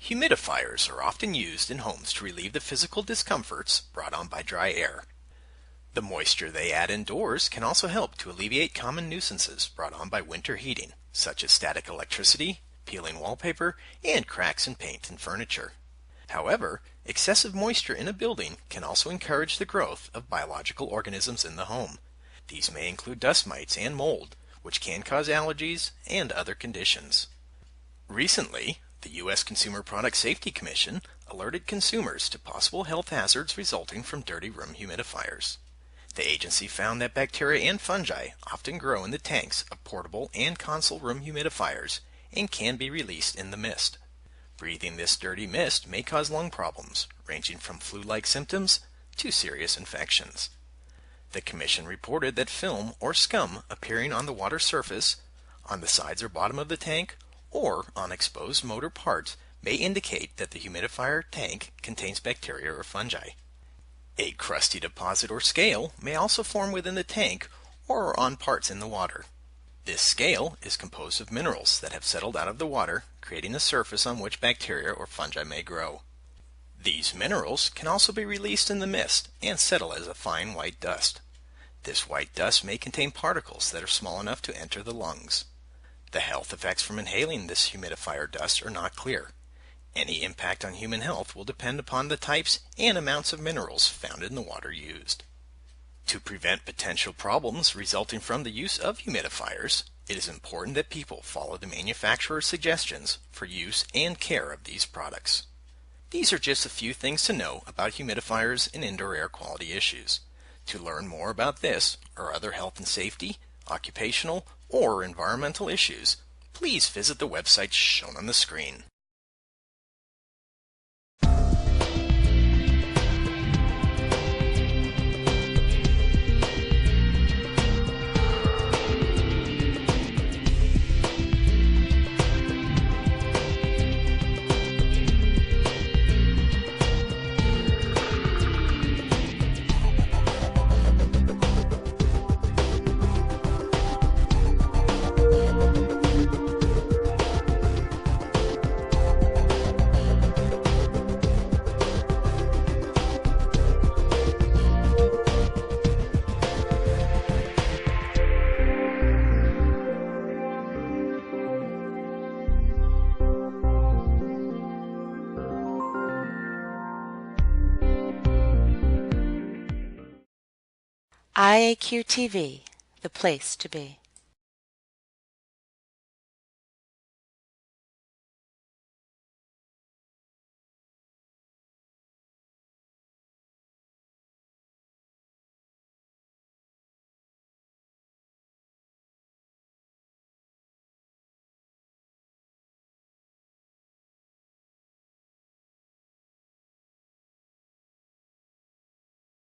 Humidifiers are often used in homes to relieve the physical discomforts brought on by dry air. The moisture they add indoors can also help to alleviate common nuisances brought on by winter heating, such as static electricity, peeling wallpaper, and cracks in paint and furniture. However, excessive moisture in a building can also encourage the growth of biological organisms in the home. These may include dust mites and mold, which can cause allergies and other conditions. Recently, the U.S. Consumer Product Safety Commission alerted consumers to possible health hazards resulting from dirty room humidifiers. The agency found that bacteria and fungi often grow in the tanks of portable and console room humidifiers and can be released in the mist. Breathing this dirty mist may cause lung problems, ranging from flu-like symptoms to serious infections. The Commission reported that film or scum appearing on the water surface, on the sides or bottom of the tank, or on exposed motor parts may indicate that the humidifier tank contains bacteria or fungi. A crusty deposit or scale may also form within the tank or on parts in the water. This scale is composed of minerals that have settled out of the water, creating a surface on which bacteria or fungi may grow. These minerals can also be released in the mist and settle as a fine white dust. This white dust may contain particles that are small enough to enter the lungs. The health effects from inhaling this humidifier dust are not clear. Any impact on human health will depend upon the types and amounts of minerals found in the water used. To prevent potential problems resulting from the use of humidifiers, it is important that people follow the manufacturer's suggestions for use and care of these products. These are just a few things to know about humidifiers and indoor air quality issues. To learn more about this or other health and safety, occupational, or environmental issues, please visit the website shown on the screen. IAQ TV, the place to be.